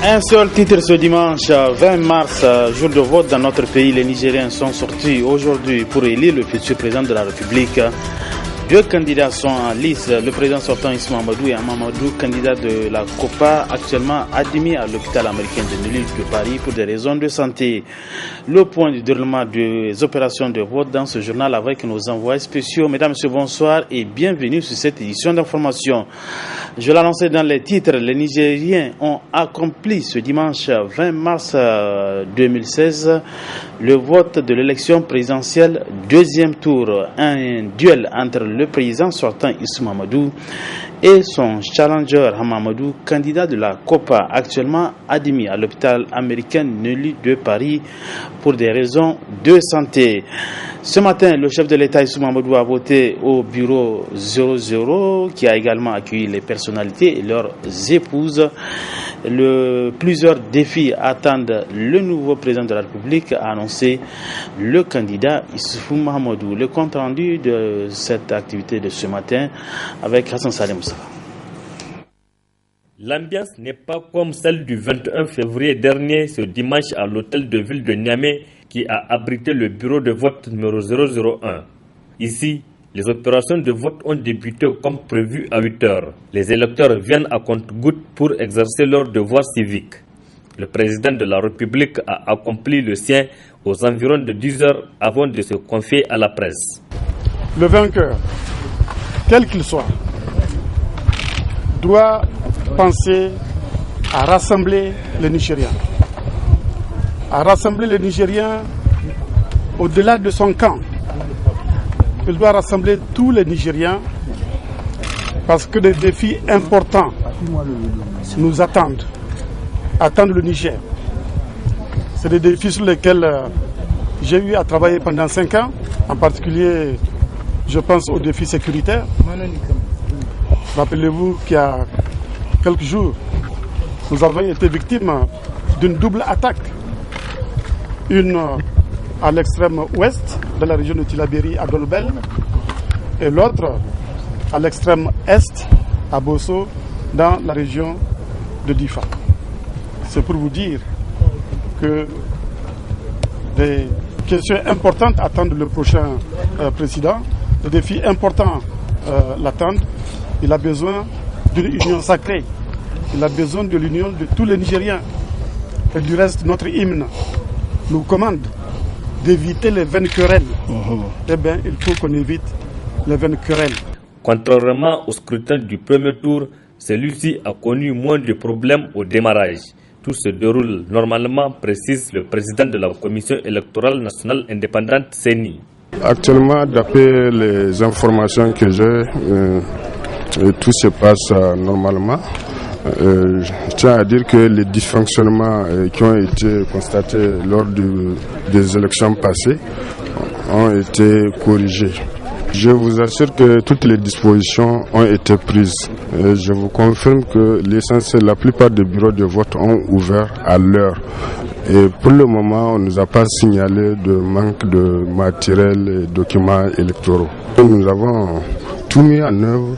Un seul titre ce dimanche 20 mars, jour de vote dans notre pays. Les Nigériens sont sortis aujourd'hui pour élire le futur président de la République. Deux candidats sont en lice, le président sortant Issou Mahamadou et Mahamadou, candidat de la COPA, actuellement admis à l'hôpital américain de Neuilly de Paris pour des raisons de santé. Le point du déroulement des opérations de vote dans ce journal avec nos envoyés spéciaux. Mesdames, Messieurs, bonsoir et bienvenue sur cette édition d'information. Je l'annonçais dans les titres, les Nigériens ont accompli ce dimanche 20 mars 2016 le vote de l'élection présidentielle deuxième tour. Un duel entre le président sortant Issou Mahamadou et son challenger Hamamadou, candidat de la COPA, actuellement admis à l'hôpital américain Neuilly de Paris pour des raisons de santé. Ce matin, le chef de l'État Issou Mahamadou a voté au bureau 00 qui a également accueilli les personnalités et leurs épouses. Plusieurs défis attendent le nouveau président de la République, a annoncé le candidat Issou Mahamadou. Le compte rendu de cette activité de ce matin avec Hassan Salem Moussa. L'ambiance n'est pas comme celle du 21 février dernier, ce dimanche à l'hôtel de ville de Niamey qui a abrité le bureau de vote numéro 001. Ici, les opérations de vote ont débuté comme prévu à 8 heures. Les électeurs viennent à compte-gouttes pour exercer leur devoir civique. Le président de la République a accompli le sien aux environs de 10 heures avant de se confier à la presse. Le vainqueur, quel qu'il soit, doit penser à rassembler les Nigériens. À rassembler les Nigériens au-delà de son camp. Il doit rassembler tous les Nigériens parce que des défis importants nous attendent le Niger. C'est des défis sur lesquels j'ai eu à travailler pendant 5 ans, en particulier je pense aux défis sécuritaires. Rappelez-vous qu'il y a quelques jours, nous avons été victimes d'une double attaque. Une à l'extrême ouest de la région de Tillabéri à Dolbel et l'autre à l'extrême est à Bosso dans la région de Difa. C'est pour vous dire que des questions importantes attendent le prochain président, des défis importants l'attendent. Il a besoin d'une union sacrée, il a besoin de l'union de tous les Nigériens. Et du reste, notre hymne nous commande d'éviter les vaines querelles. Eh bien, il faut qu'on évite les vaines querelles. Contrairement au scrutin du premier tour, celui-ci a connu moins de problèmes au démarrage. Tout se déroule normalement, précise le président de la Commission électorale nationale indépendante, CENI. Actuellement, d'après les informations que j'ai, tout se passe normalement. Je tiens à dire que les dysfonctionnements qui ont été constatés lors des élections passées ont été corrigés. Je vous assure que toutes les dispositions ont été prises. Et je vous confirme que l'essentiel, la plupart des bureaux de vote ont ouvert à l'heure. Et pour le moment, on ne nous a pas signalé de manque de matériel et documents électoraux. Nous avons tout mis en œuvre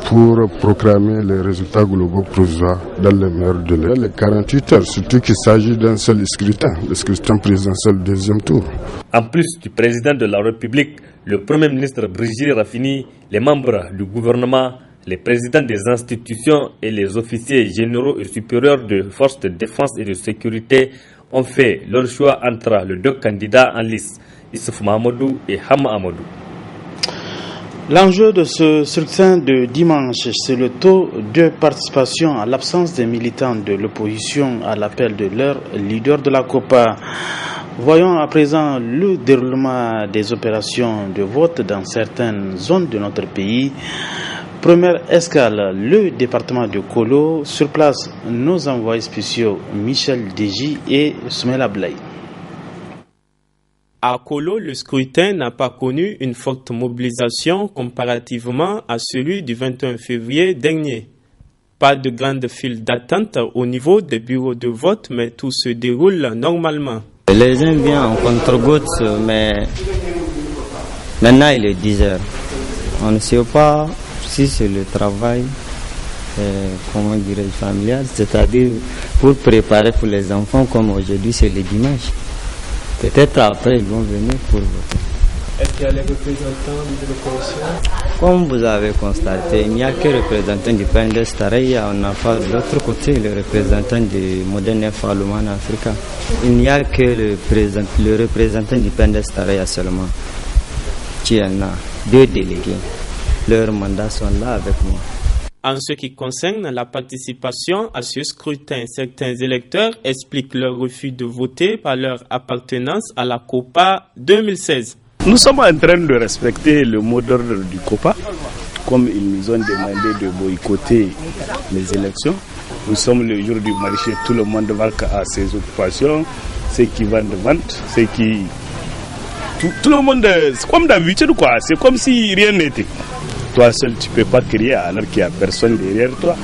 pour proclamer les résultats globaux provisoires dans les meilleurs délais. Les 48 heures, surtout qu'il s'agit d'un seul scrutin, le scrutin présidentiel deuxième tour. En plus du président de la République, le Premier ministre Brigitte Raffini, les membres du gouvernement, les présidents des institutions et les officiers généraux et supérieurs de forces de défense et de sécurité ont fait leur choix entre les deux candidats en lice, Issou Mahamadou et Hama Amadou. L'enjeu de ce scrutin de dimanche, c'est le taux de participation en l'absence des militants de l'opposition à l'appel de leur leader de la COPA. Voyons à présent le déroulement des opérations de vote dans certaines zones de notre pays. Première escale, le département de Kolo. Sur place, nos envoyés spéciaux Michel Deji et Soumela Blay. À Kolo, le scrutin n'a pas connu une forte mobilisation comparativement à celui du 21 février dernier. Pas de grande file d'attente au niveau des bureaux de vote, mais tout se déroule normalement. Les gens viennent en contre-gouttes, mais maintenant il est 10 heures. On ne sait pas si c'est le travail, comment dirais-je, familial, c'est-à-dire pour préparer pour les enfants, comme aujourd'hui c'est le dimanche. Peut-être après ils vont venir pour voter. Est-ce qu'il y a les représentants de l'opposition? Comme vous avez constaté, il n'y a que le représentant du PNDS Taraya, on n'a pas de l'autre côté le représentant du Modern Falluman Africa. Il n'y a que le représentant du PNDS Taraya seulement. Il y en a 2 délégués. Leurs mandats sont là avec moi. En ce qui concerne la participation à ce scrutin, certains électeurs expliquent leur refus de voter par leur appartenance à la COPA 2016. Nous sommes en train de respecter le mot d'ordre du COPA, comme ils nous ont demandé de boycotter les élections. Nous sommes le jour du marché, tout le monde va à ses occupations, ceux qui vendent, ceux qui... Tout le monde, c'est comme d'habitude quoi, c'est comme si rien n'était. Toi seul tu ne peux pas crier alors qu'il n'y a personne derrière toi.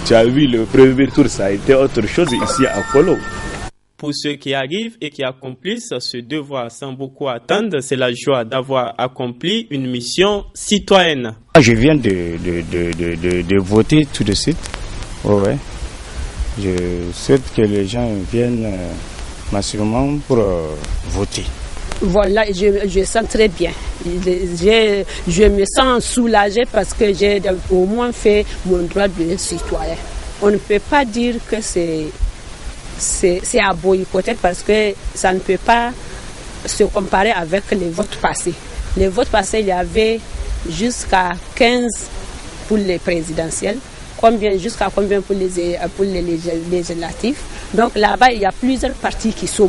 Tu as vu le premier tour, ça a été autre chose ici à Kolo. Pour ceux qui arrivent et qui accomplissent ce devoir sans beaucoup attendre, c'est la joie d'avoir accompli une mission citoyenne. Je viens de voter tout de suite. Ouais. Je souhaite que les gens viennent massivement pour voter. Voilà, je sens très bien. Je me sens soulagée parce que j'ai au moins fait mon droit de citoyen. On ne peut pas dire que c'est à boycotter parce que ça ne peut pas se comparer avec les votes passés. Les votes passés, il y avait jusqu'à 15 pour les présidentielles, jusqu'à combien pour les législatifs. Donc là-bas, il y a plusieurs partis qui se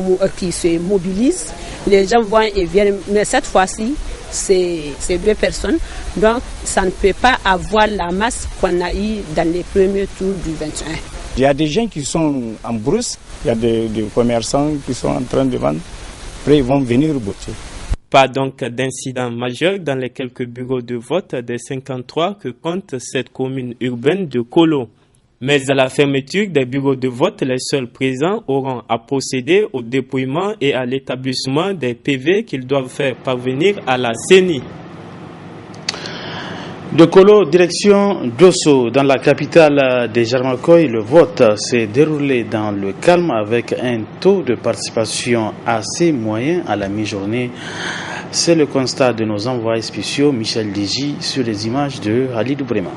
mobilisent. Les gens vont et viennent, mais cette fois-ci, c'est 2 personnes. Donc ça ne peut pas avoir la masse qu'on a eue dans les premiers tours du 21. Il y a des gens qui sont en brousse, il y a des commerçants qui sont en train de vendre. Après, ils vont venir voter. Pas donc d'incident majeur dans les quelques bureaux de vote des 53 que compte cette commune urbaine de Kolo. Mais à la fermeture des bureaux de vote, les seuls présents auront à procéder au dépouillement et à l'établissement des PV qu'ils doivent faire parvenir à la CENI. De Kolo, direction Dosso, dans la capitale des Jarmakoy, le vote s'est déroulé dans le calme avec un taux de participation assez moyen à la mi-journée. C'est le constat de nos envoyés spéciaux Michel Diji sur les images de Halidou Brema.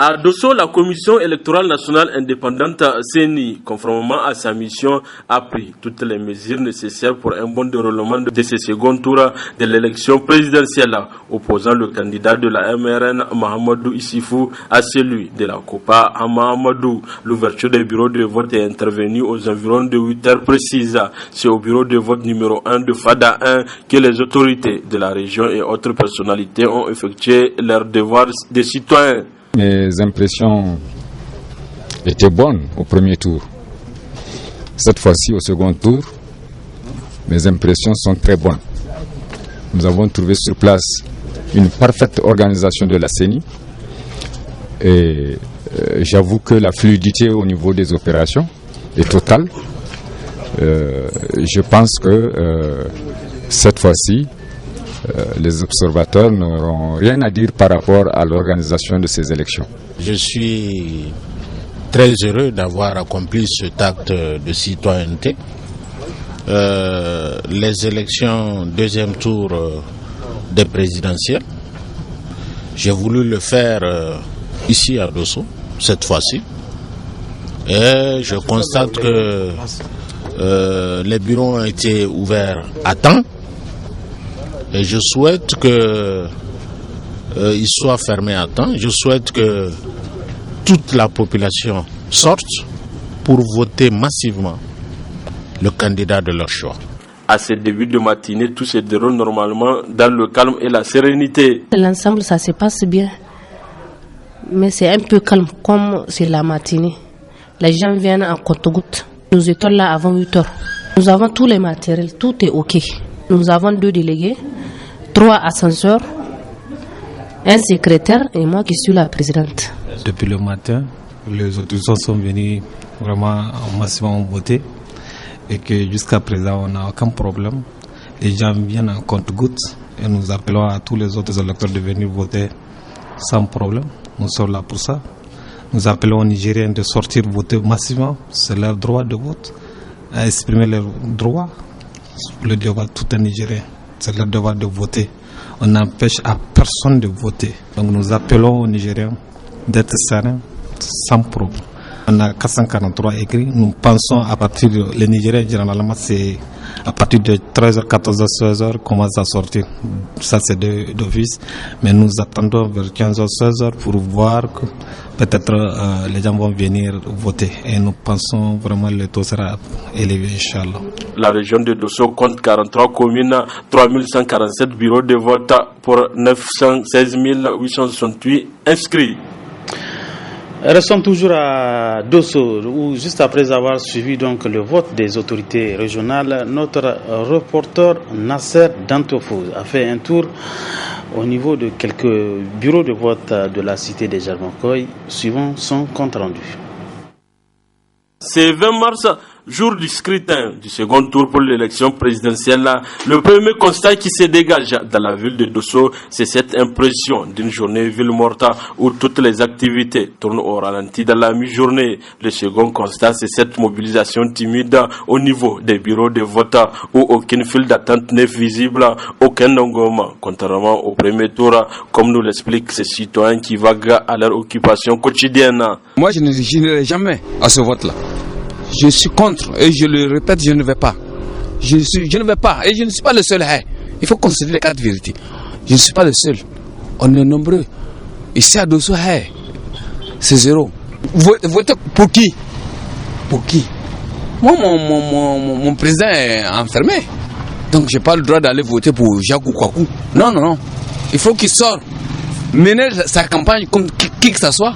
À Dosso, la Commission électorale nationale indépendante CENI, conformément à sa mission, a pris toutes les mesures nécessaires pour un bon déroulement de ce second tour de l'élection présidentielle, opposant le candidat de la MRN, Mahamadou Issifou, à celui de la COPA, Mahamadou. L'ouverture des bureaux de vote est intervenue aux environs de 8 heures précises. C'est au bureau de vote numéro 1 de Fada 1 que les autorités de la région et autres personnalités ont effectué leur devoir de citoyens. Mes impressions étaient bonnes au premier tour. Cette fois-ci, au second tour, mes impressions sont très bonnes. Nous avons trouvé sur place une parfaite organisation de la CENI et j'avoue que la fluidité au niveau des opérations est totale. Je pense que cette fois-ci, les observateurs n'auront rien à dire par rapport à l'organisation de ces élections. Je suis très heureux d'avoir accompli cet acte de citoyenneté. Les élections deuxième tour des présidentielles, j'ai voulu le faire ici à Dosso, cette fois-ci. Et je constate que les bureaux ont été ouverts à temps. Et je souhaite qu'ils soient fermés à temps. Je souhaite que toute la population sorte pour voter massivement le candidat de leur choix. À ce début de matinée, tout se déroule normalement dans le calme et la sérénité. L'ensemble, ça se passe bien. Mais c'est un peu calme, comme c'est la matinée. Les gens viennent en compte-gouttes. Nous étions là avant 8 heures. Nous avons tous les matériels, tout est OK. Nous avons 2 délégués, 3 ascenseurs, un secrétaire et moi qui suis la présidente. Depuis le matin, les autorités sont venus vraiment massivement voter et que jusqu'à présent on n'a aucun problème. Les gens viennent en compte-gouttes et nous appelons à tous les autres électeurs de venir voter sans problème. Nous sommes là pour ça. Nous appelons aux Nigériens de sortir voter massivement. C'est leur droit de vote, à exprimer leur droit. Le devoir de tout un Nigérien, c'est leur devoir de voter. On n'empêche à personne de voter. Donc nous appelons aux Nigériens d'être sereins, sans problème. On a 443 écrits. Nous pensons à partir de... Les Nigériens, généralement, c'est à partir de 13h, 14h, 16h, commence à sortir. Ça, c'est d'office. Mais nous attendons vers 15h, 16h pour voir que peut-être les gens vont venir voter. Et nous pensons vraiment que le taux sera élevé, Inch'Allah. La région de Dosso compte 43 communes, 3147 bureaux de vote pour 916 868 inscrits. Restons toujours à Dosso, où juste après avoir suivi donc le vote des autorités régionales, notre reporter Nasser Dantofo a fait un tour au niveau de quelques bureaux de vote de la cité des Jarmokoy, suivant son compte rendu. C'est 20 mars, jour du scrutin du second tour pour l'élection présidentielle. Le premier constat qui se dégage dans la ville de Dosso, c'est cette impression d'une journée ville morte où toutes les activités tournent au ralenti dans la mi-journée. Le second constat, c'est cette mobilisation timide au niveau des bureaux de vote où aucune file d'attente n'est visible, aucun engouement, contrairement au premier tour, comme nous l'expliquent ces citoyens qui vaguent à leur occupation quotidienne. Moi, je n'irai jamais à ce vote-là. Je suis contre et je le répète, je ne vais pas. Je ne vais pas et je ne suis pas le seul. Il faut considérer les quatre vérités. Je ne suis pas le seul. On est nombreux. Ici à Dosso, c'est zéro. Votez pour qui? Pour qui? Moi, mon président est enfermé. Donc, je n'ai pas le droit d'aller voter pour Jacques ou Kwaku. Non, non, non. Il faut qu'il sorte. Mener sa campagne comme qui que ce soit.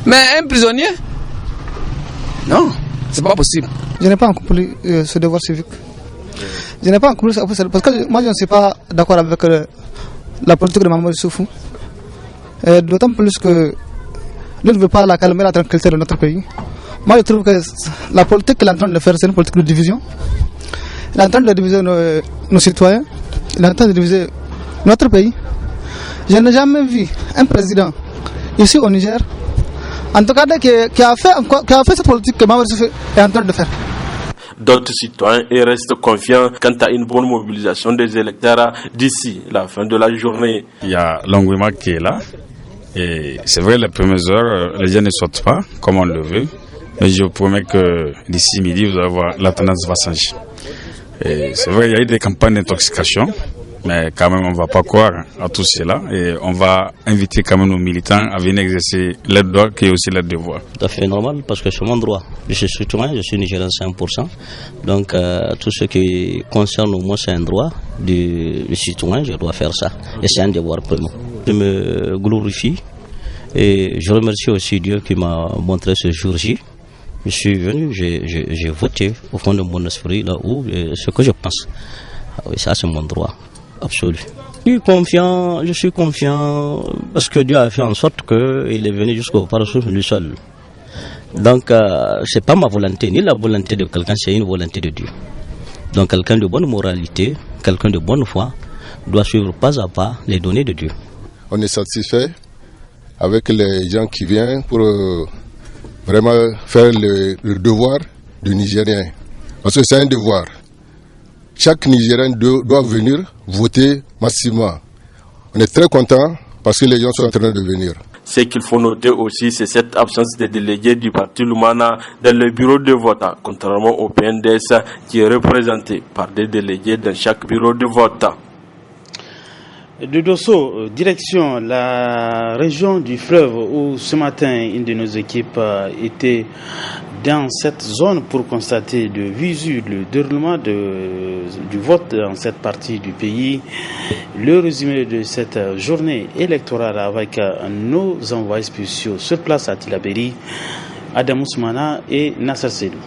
Mais un prisonnier? Non. C'est pas possible. Je n'ai pas accompli ce devoir civique. Je n'ai pas accompli ça parce que moi je ne suis pas d'accord avec la politique de Mamadou Issoufou. D'autant plus que lui ne veut pas la calmer la tranquillité de notre pays. Moi je trouve que la politique qu'il est en train de faire, c'est une politique de division. Il est en train de diviser nos citoyens. Il est en train de diviser notre pays. Je n'ai jamais vu un président ici au Niger, en tout cas, qui a fait cette politique que Mamadou Issoufou est en train de faire. D'autres citoyens restent confiants quant à une bonne mobilisation des électeurs d'ici la fin de la journée. Il y a l'engouement qui est là. Et c'est vrai, les premières heures, les gens ne sortent pas comme on le veut. Mais je vous promets que d'ici midi, vous allez voir, la tendance va changer. Et c'est vrai, il y a eu des campagnes d'intoxication. Mais quand même, on ne va pas croire à tout cela et on va inviter quand même nos militants à venir exercer leur droit qui est aussi leur devoir. Tout à fait normal parce que c'est mon droit. Je suis citoyen, je suis nigérien 100%. Donc tout ce qui concerne moi, c'est un droit du citoyen, je dois faire ça. Et c'est un devoir pour moi. Je me glorifie et je remercie aussi Dieu qui m'a montré ce jour-ci. Je suis venu, j'ai voté au fond de mon esprit là où ce que je pense. Oui, ça c'est mon droit. Absolu. Je suis confiant parce que Dieu a fait en sorte qu'il est venu jusqu'au paradis lui seul. Donc, c'est pas ma volonté, ni la volonté de quelqu'un, c'est une volonté de Dieu. Donc, quelqu'un de bonne moralité, quelqu'un de bonne foi, doit suivre pas à pas les données de Dieu. On est satisfait avec les gens qui viennent pour vraiment faire le devoir du Nigérien. Parce que c'est un devoir. Chaque Nigérien doit venir voter massivement. On est très content parce que les gens sont en train de venir. Ce qu'il faut noter aussi, c'est cette absence des délégués du parti Lumana dans le bureau de vote, contrairement au PNDS qui est représenté par des délégués dans chaque bureau de vote. De Dosso, direction la région du fleuve où ce matin une de nos équipes était dans cette zone pour constater de visu le déroulement du vote dans cette partie du pays. Le résumé de cette journée électorale avec nos envoyés spéciaux sur place à Tillabéri, Adam Ousmana et Nasser Sedou.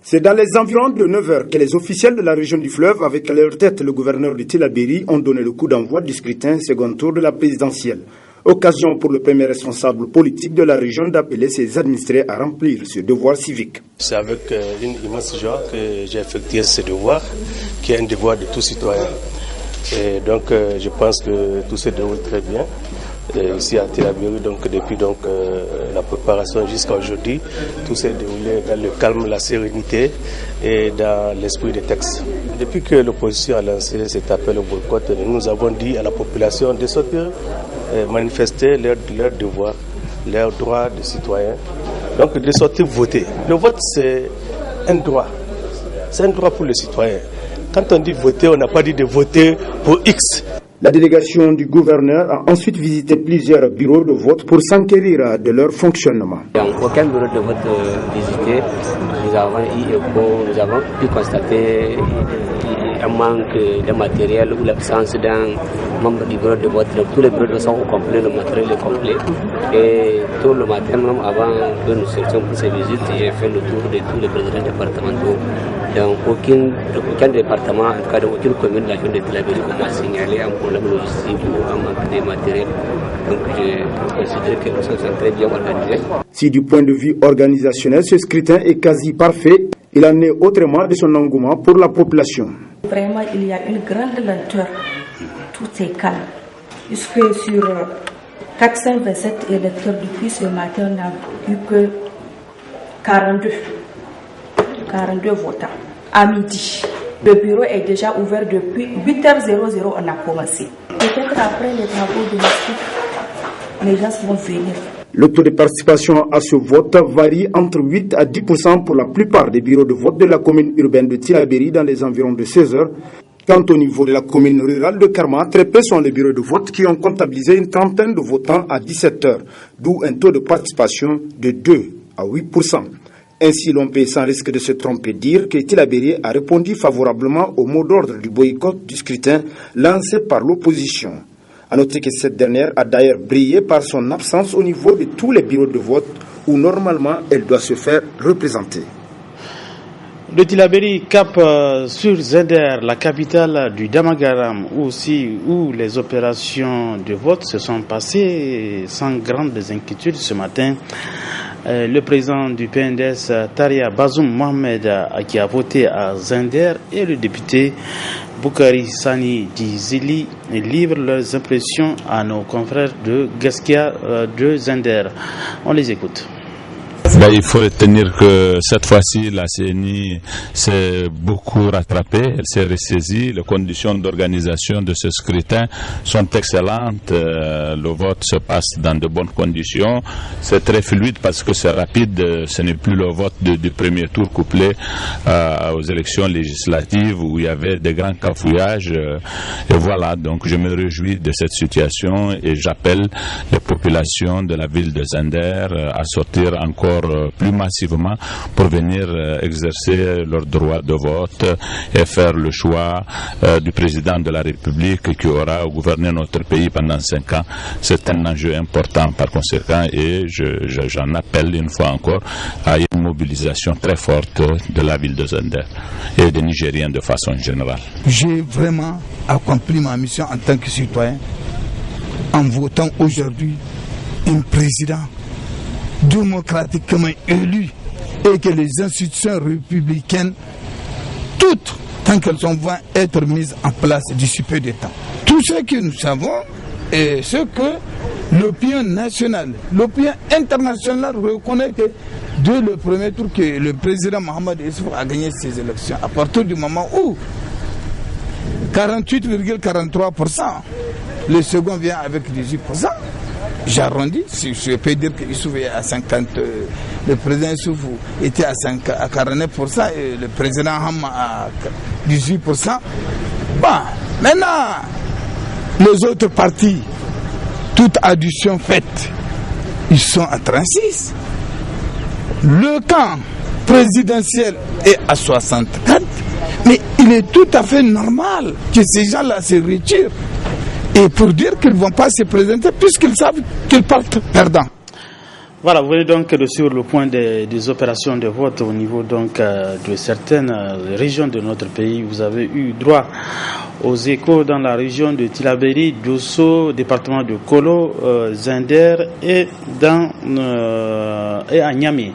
C'est dans les environs de 9h que les officiels de la région du fleuve, avec à leur tête le gouverneur de Tillabéri, ont donné le coup d'envoi du scrutin second tour de la présidentielle. Occasion pour le premier responsable politique de la région d'appeler ses administrés à remplir ce devoir civique. C'est avec une immense joie que j'ai effectué ce devoir, qui est un devoir de tout citoyen. Et donc je pense que tout se déroule très bien. ici à Tilaberi. Donc depuis la préparation jusqu'à aujourd'hui, tout s'est déroulé dans le calme, la sérénité et dans l'esprit des textes. Depuis que l'opposition a lancé cet appel au boycott, nous avons dit à la population de sortir manifester leur devoir, leur droit de citoyen, donc de sortir voter. Le vote, c'est un droit. C'est un droit pour le citoyen. Quand on dit voter, on n'a pas dit de voter pour X. La délégation du gouverneur a ensuite visité plusieurs bureaux de vote pour s'enquérir de leur fonctionnement. Dans aucun bureau de vote visité, nous avons pu constater un manque de matériel ou l'absence d'un membre du bureau de vote. Donc, tous les bureaux de vote sont au complet, le matériel est complet. Et tout le matin, même avant que nous sortions pour ces visites, j'ai fait le tour de tous les présidents départementaux. Dans aucun département, en tout cas dans aucune commune de la région de Tilaberi, on m'a signalé un problème logistique ou un manque de matériel. Donc je considère que nous sommes très bien organisés. Si du point de vue organisationnel, ce scrutin est quasi parfait, il en est autrement de son engouement pour la population. Vraiment, il y a une grande lenteur. Tout est calme. Puisque sur 427 électeurs depuis ce matin, on n'a eu que 42 votants. À midi, le bureau est déjà ouvert depuis 8h00, on a commencé. Peut-être après les travaux domestiques, les gens vont venir. Le taux de participation à ce vote varie entre 8 à 10% pour la plupart des bureaux de vote de la commune urbaine de Tilaberi dans les environs de 16 heures. Quant au niveau de la commune rurale de Karma, très peu sont les bureaux de vote qui ont comptabilisé une trentaine de votants à 17 heures, d'où un taux de participation de 2 à 8%. Ainsi, l'on peut sans risque de se tromper dire que Tilaberi a répondu favorablement au mot d'ordre du boycott du scrutin lancé par l'opposition. À noter que cette dernière a d'ailleurs brillé par son absence au niveau de tous les bureaux de vote où normalement elle doit se faire représenter. De Tilaberi cap sur Zender, la capitale du Damagaram, où les opérations de vote se sont passées sans grandes inquiétudes ce matin. Le président du PNDS, Taria Bazoum Mohamed, qui a voté à Zender, et le député Boukari Sani Dizili livrent leurs impressions à nos confrères de Gaskia de Zender. On les écoute. Il faut retenir que cette fois-ci, la CENI s'est beaucoup rattrapée, elle s'est ressaisie. Les conditions d'organisation de ce scrutin sont excellentes. Le vote se passe dans de bonnes conditions. C'est très fluide parce que c'est rapide. Ce n'est plus le vote du premier tour couplé aux élections législatives où il y avait des grands cafouillages. Et voilà, donc je me réjouis de cette situation et j'appelle les populations de la ville de Zender à sortir encore plus massivement pour venir exercer leur droit de vote et faire le choix du président de la République qui aura gouverné notre pays pendant 5 ans. C'est un enjeu important par conséquent et j'en appelle une fois encore à une mobilisation très forte de la ville de Zender et des Nigériens de façon générale. J'ai vraiment accompli ma mission en tant que citoyen en votant aujourd'hui un président démocratiquement élu et que les institutions républicaines, toutes, tant qu'elles vont être mises en place d'ici peu de temps. Tout ce que nous savons et ce que l'opinion nationale, l'opinion internationale reconnaît que dès le premier tour que le président Mohamed Issoufou a gagné ces élections, à partir du moment où 48,43%, le second vient avec 18%, j'arrondis, si je peux dire que Issoufou est à 50, le président Issoufou était à 49% et le président Hamma à 18%. Bon, maintenant, les autres partis, toute addition faite, ils sont à 36. Le camp présidentiel est à 64, mais il est tout à fait normal que ces gens-là se retirent. Et pour dire qu'ils ne vont pas se présenter puisqu'ils savent qu'ils partent perdants. Voilà, vous venez donc de suivre le point des opérations de vote au niveau donc de certaines régions de notre pays. Vous avez eu droit aux échos dans la région de Tilaberi, Dosso, département de Kolo, Zender et à Niamey.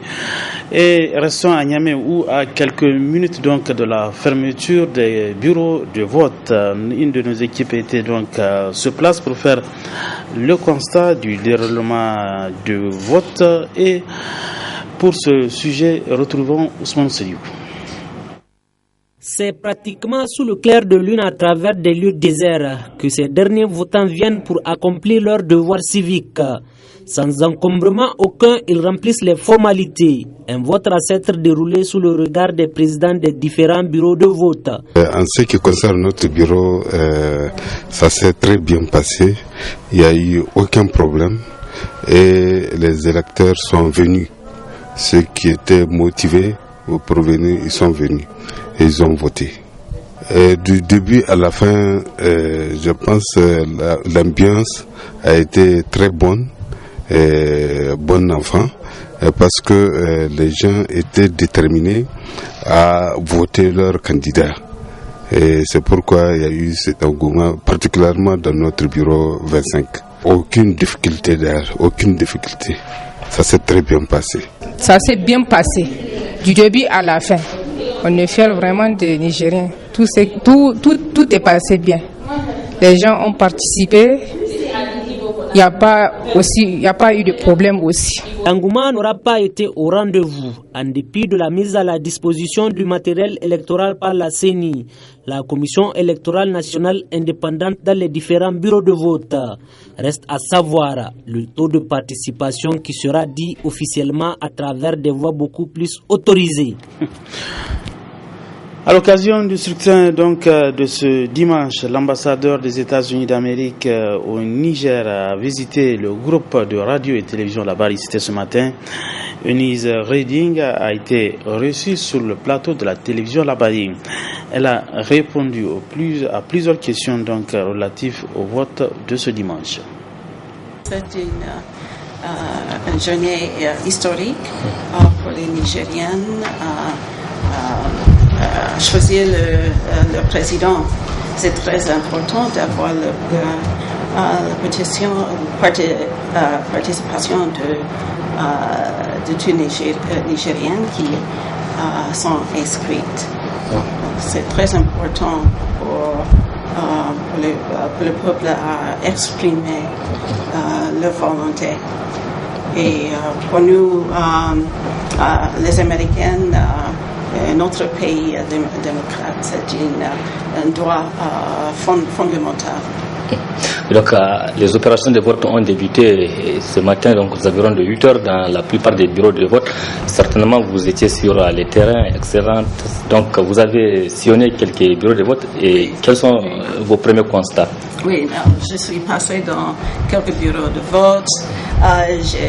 Et restons à Niamey où à quelques minutes donc de la fermeture des bureaux de vote, une de nos équipes était donc sur place pour faire le constat du déroulement du vote. Et pour ce sujet, retrouvons Ousmane Seyou. C'est pratiquement sous le clair de lune à travers des lieux déserts que ces derniers votants viennent pour accomplir leur devoir civique. Sans encombrement aucun, ils remplissent les formalités. Un vote va s'être déroulé sous le regard des présidents des différents bureaux de vote. En ce qui concerne notre bureau, ça s'est très bien passé. Il n'y a eu aucun problème et les électeurs sont venus. Ceux qui étaient motivés pour venir, ils sont venus et ils ont voté. Du début à la fin, je pense que l'ambiance a été très bonne. Bon enfant, parce que les gens étaient déterminés à voter leur candidat. Et c'est pourquoi il y a eu cet engouement, particulièrement dans notre bureau 25. Aucune difficulté d'ailleurs, aucune difficulté. Ça s'est très bien passé. Ça s'est bien passé, du début à la fin. On est fiers vraiment des Nigériens. Tout est passé bien. Les gens ont participé. Il n'y a pas eu de problème aussi. L'engouement n'aura pas été au rendez-vous. En dépit de la mise à la disposition du matériel électoral par la CENI, la Commission électorale nationale indépendante dans les différents bureaux de vote. Reste à savoir le taux de participation qui sera dit officiellement à travers des voix beaucoup plus autorisées. À l'occasion du scrutin donc de ce dimanche, l'ambassadeur des États-Unis d'Amérique au Niger a visité le groupe de radio et télévision Labari. C'était ce matin. Eunice Reding a été reçue sur le plateau de la télévision Labari. Elle a répondu à plusieurs questions donc relatives au vote de ce dimanche. C'est une journée historique pour les Nigériennes. Choisir le président, c'est très important d'avoir la participation de tous les Nigériens qui sont inscrits. C'est très important pour le peuple à exprimer leur volonté. Et pour nous, les Américains, notre pays démocrate, c'est un droit fondamental. Donc, les opérations de vote ont débuté ce matin, donc aux environs de 8 heures dans la plupart des bureaux de vote. Certainement, vous étiez sur les terrains, excellent. Donc, vous avez sillonné quelques bureaux de vote. Et quels sont vos premiers constats? Oui, je suis passé dans quelques bureaux de vote.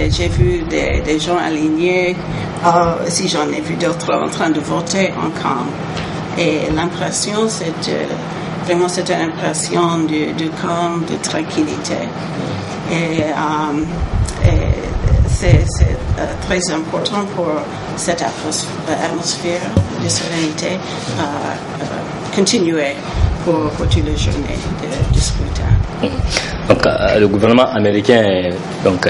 J'ai vu des gens alignés. Aussi, j'en ai vu d'autres en train de voter en calme. Et l'impression, vraiment, c'est une impression de calme, de tranquillité. Et c'est très important pour cette atmosphère de sérénité continuer pour toute la journée de scrutin. Donc, le gouvernement américain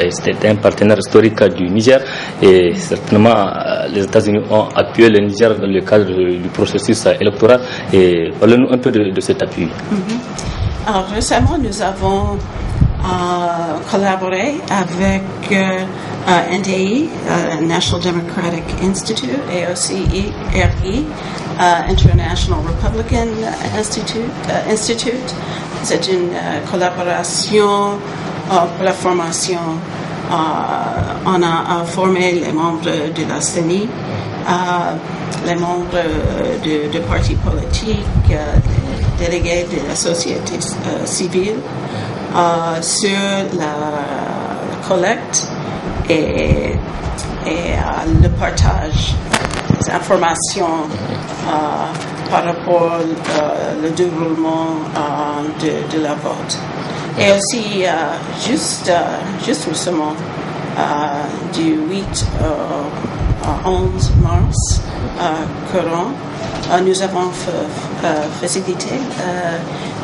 c'était un partenaire historique du Niger et certainement les États-Unis ont appuyé le Niger dans le cadre du processus électoral. Et parlez-nous un peu de cet appui. Alors, récemment, nous avons collaboré avec NDI, National Democratic Institute, et aussi IRI, International Republican Institute. C'est une collaboration pour la formation. On a formé les membres de la CENI, les membres de partis politiques, les délégués de la société civile sur la collecte et le partage des informations par rapport au déroulement de la vote. Et aussi, juste récemment, du 8 au 11 mars courant, nous avons facilité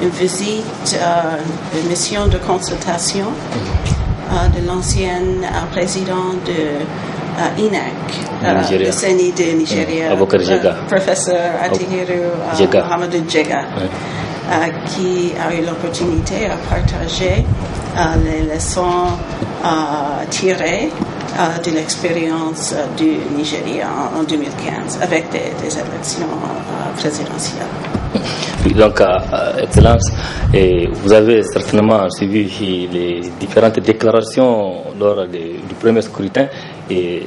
une visite, une mission de consultation de l'ancien président INEC, le CENI de Nigeria, professeur Atihiru Mohamedou Djega, qui a eu l'opportunité à partager les leçons tirées de l'expérience du Nigeria en 2015 avec des élections présidentielles. Donc, Excellence, et vous avez certainement suivi les différentes déclarations lors du premier scrutin et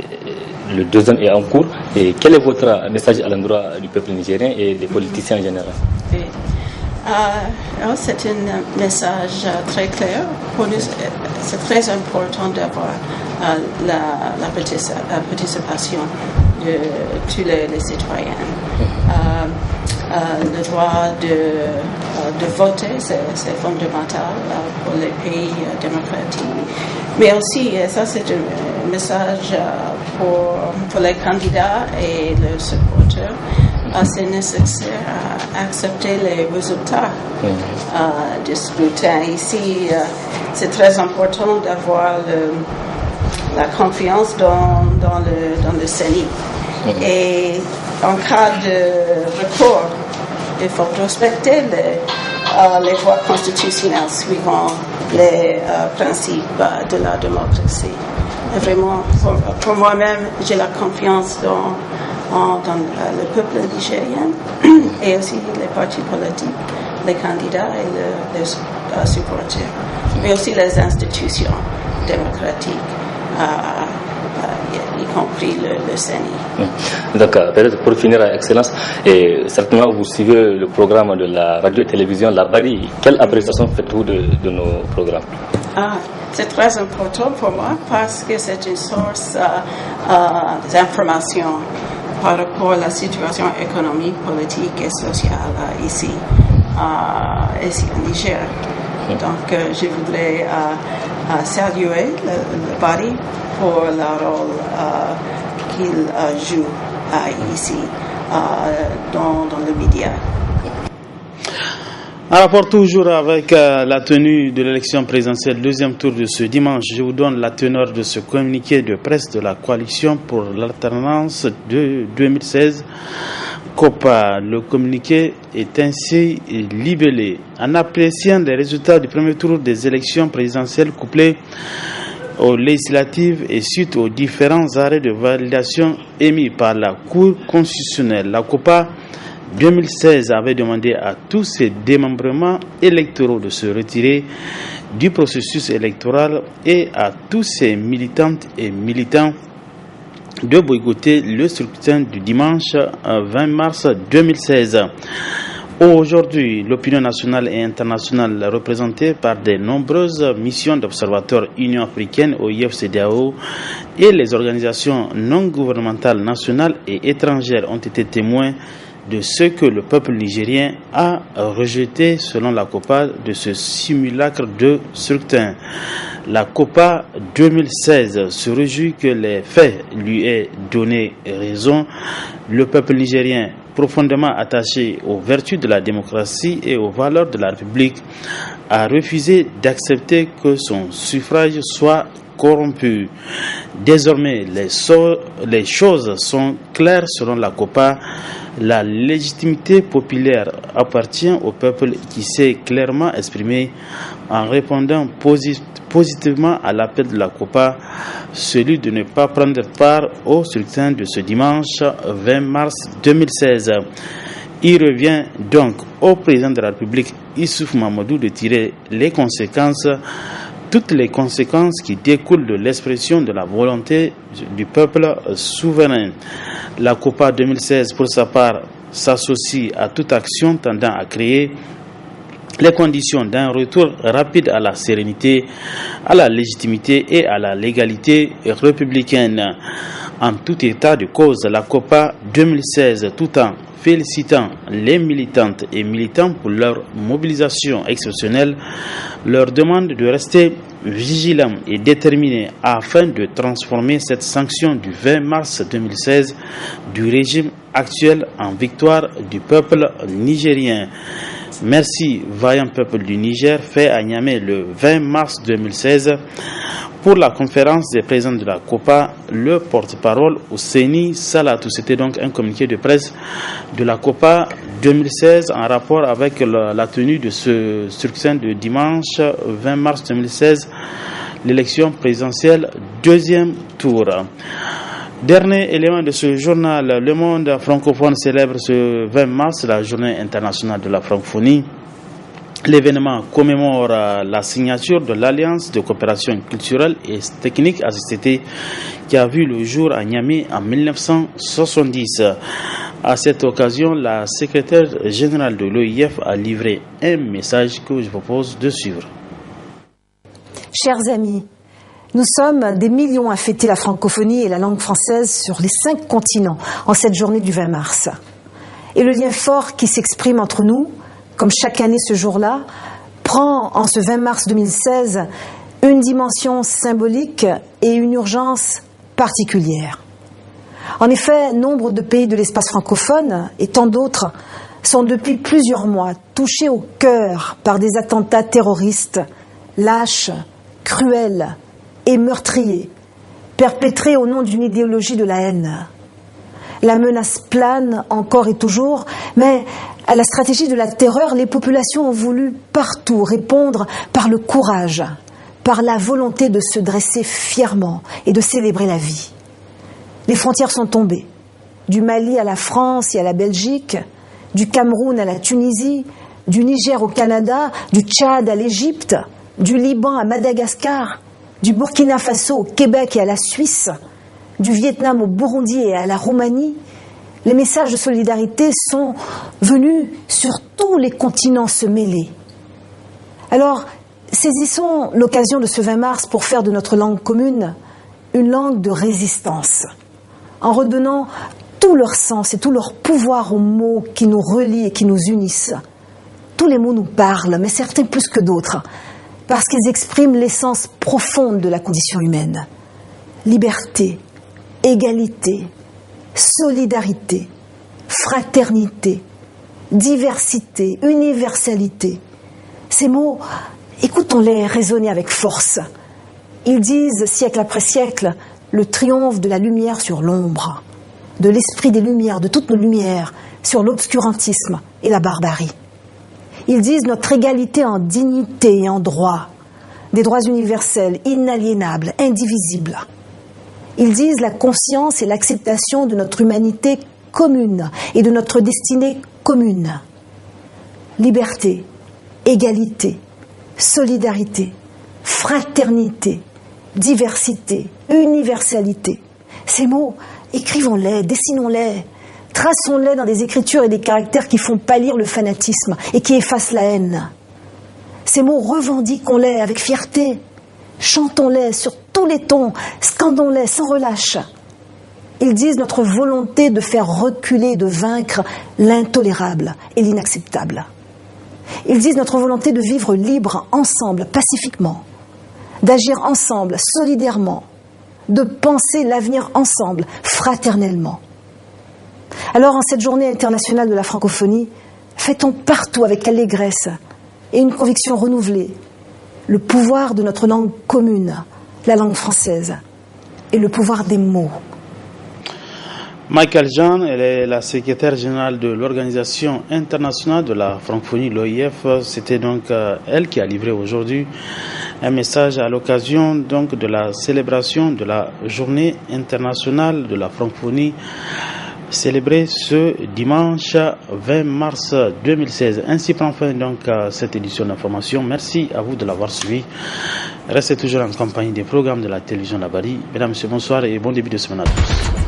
le deuxième est en cours. Et quel est votre message à l'endroit du peuple nigérien et des politiciens en général? Oui. C'est un message très clair. Pour nous, c'est très important d'avoir la participation de tous les citoyens. Le droit de voter, c'est fondamental pour les pays démocratiques. Mais aussi, ça c'est un message pour les candidats et leurs supporters. C'est nécessaire à accepter les résultats du scrutin. Ici, c'est très important d'avoir la confiance dans le CENI. Et en cas de recours, il faut respecter les voies constitutionnelles suivant les principes de la démocratie. Et vraiment, pour moi-même, j'ai la confiance dans le peuple nigérien et aussi les partis politiques, les candidats et les supporters, mais aussi les institutions démocratiques, y compris le CENI. Donc, peut-être pour finir, Excellence, et certainement vous suivez le programme de la radio et télévision La Bari. Quelle appréciation faites-vous de nos programmes? C'est très important pour moi parce que c'est une source d'information par rapport à la situation économique, politique et sociale ici au Niger. Donc, je voudrais saluer le Bari pour le rôle qu'il joue ici dans le média. En rapport toujours avec la tenue de l'élection présidentielle deuxième tour de ce dimanche, je vous donne la teneur de ce communiqué de presse de la coalition pour l'alternance de 2016 COPA. Le communiqué est ainsi libellé. En appréciant les résultats du premier tour des élections présidentielles couplées aux législatives et suite aux différents arrêts de validation émis par la Cour constitutionnelle, la COPA 2016 avait demandé à tous ses démembrements électoraux de se retirer du processus électoral et à tous ses militantes et militants de boycotter le scrutin du dimanche 20 mars 2016. Aujourd'hui, l'opinion nationale et internationale représentée par de nombreuses missions d'observateurs Union africaine, OIF-CEDEAO et les organisations non gouvernementales nationales et étrangères ont été témoins de ce que le peuple nigérien a rejeté selon la COPA de ce simulacre de scrutin. La COPA 2016 se réjouit que les faits lui aient donné raison. Le peuple nigérien, profondément attaché aux vertus de la démocratie et aux valeurs de la République, a refusé d'accepter que son suffrage soit corrompu. Désormais, les choses sont claires selon la COPA. La légitimité populaire appartient au peuple qui s'est clairement exprimé en répondant positivement à l'appel de la COPA, celui de ne pas prendre part au scrutin de ce dimanche 20 mars 2016. Il revient donc au président de la République, Issoufou Mahamadou, de tirer toutes les conséquences qui découlent de l'expression de la volonté du peuple souverain. La COPA 2016, pour sa part, s'associe à toute action tendant à créer les conditions d'un retour rapide à la sérénité, à la légitimité et à la légalité républicaine. En tout état de cause, la COPA 2016, tout en félicitant les militantes et militants pour leur mobilisation exceptionnelle, leur demande de rester vigilants et déterminés afin de transformer cette sanction du 20 mars 2016 du régime actuel en victoire du peuple nigérien. Merci, vaillant peuple du Niger, fait à Niamey le 20 mars 2016 pour la conférence des présidents de la COPA, le porte-parole Ousseini Salatou. C'était donc un communiqué de presse de la COPA 2016 en rapport avec la tenue de ce succès de dimanche 20 mars 2016, l'élection présidentielle deuxième tour. Dernier élément de ce journal, le monde francophone célèbre ce 20 mars la journée internationale de la francophonie. L'événement commémore la signature de l'Alliance de coopération culturelle et technique ACCT qui a vu le jour à Niamey en 1970. À cette occasion, la secrétaire générale de l'OIF a livré un message que je vous propose de suivre. Chers amis, nous sommes des millions à fêter la francophonie et la langue française sur les 5 continents en cette journée du 20 mars. Et le lien fort qui s'exprime entre nous, comme chaque année ce jour-là, prend en ce 20 mars 2016 une dimension symbolique et une urgence particulière. En effet, nombre de pays de l'espace francophone et tant d'autres sont depuis plusieurs mois touchés au cœur par des attentats terroristes lâches, cruels et meurtriers, perpétrés au nom d'une idéologie de la haine. La menace plane encore et toujours, mais à la stratégie de la terreur, les populations ont voulu partout répondre par le courage, par la volonté de se dresser fièrement et de célébrer la vie. Les frontières sont tombées, du Mali à la France et à la Belgique, du Cameroun à la Tunisie, du Niger au Canada, du Tchad à l'Égypte, du Liban à Madagascar, du Burkina Faso au Québec et à la Suisse, du Vietnam au Burundi et à la Roumanie. Les messages de solidarité sont venus sur tous les continents se mêler. Alors, saisissons l'occasion de ce 20 mars pour faire de notre langue commune une langue de résistance, en redonnant tout leur sens et tout leur pouvoir aux mots qui nous relient et qui nous unissent. Tous les mots nous parlent, mais certains plus que d'autres, parce qu'ils expriment l'essence profonde de la condition humaine. Liberté, égalité, solidarité, fraternité, diversité, universalité. Ces mots, écoutons-les résonner avec force. Ils disent, siècle après siècle, le triomphe de la lumière sur l'ombre, de l'esprit des lumières, de toutes nos lumières, sur l'obscurantisme et la barbarie. Ils disent notre égalité en dignité et en droit, des droits universels, inaliénables, indivisibles. Ils disent la conscience et l'acceptation de notre humanité commune et de notre destinée commune. Liberté, égalité, solidarité, fraternité, diversité, universalité. Ces mots, écrivons-les, dessinons-les, traçons-les dans des écritures et des caractères qui font pâlir le fanatisme et qui effacent la haine. Ces mots, revendiquons-les avec fierté, chantons-les sur tous les tons, scandons-les sans relâche. Ils disent notre volonté de faire reculer, de vaincre l'intolérable et l'inacceptable. Ils disent notre volonté de vivre libre, ensemble, pacifiquement, d'agir ensemble, solidairement, de penser l'avenir ensemble, fraternellement. Alors, en cette journée internationale de la francophonie, fêtons partout avec allégresse et une conviction renouvelée le pouvoir de notre langue commune, la langue française, et le pouvoir des mots. Michael Jean, elle est la secrétaire générale de l'Organisation internationale de la francophonie, l'OIF. C'était donc elle qui a livré aujourd'hui un message à l'occasion donc de la célébration de la journée internationale de la francophonie célébrée ce dimanche 20 mars 2016. Ainsi prend fin donc cette édition d'information. Merci à vous de l'avoir suivi. Restez toujours en compagnie des programmes de la télévision Labari. Mesdames, Messieurs, bonsoir et bon début de semaine à tous.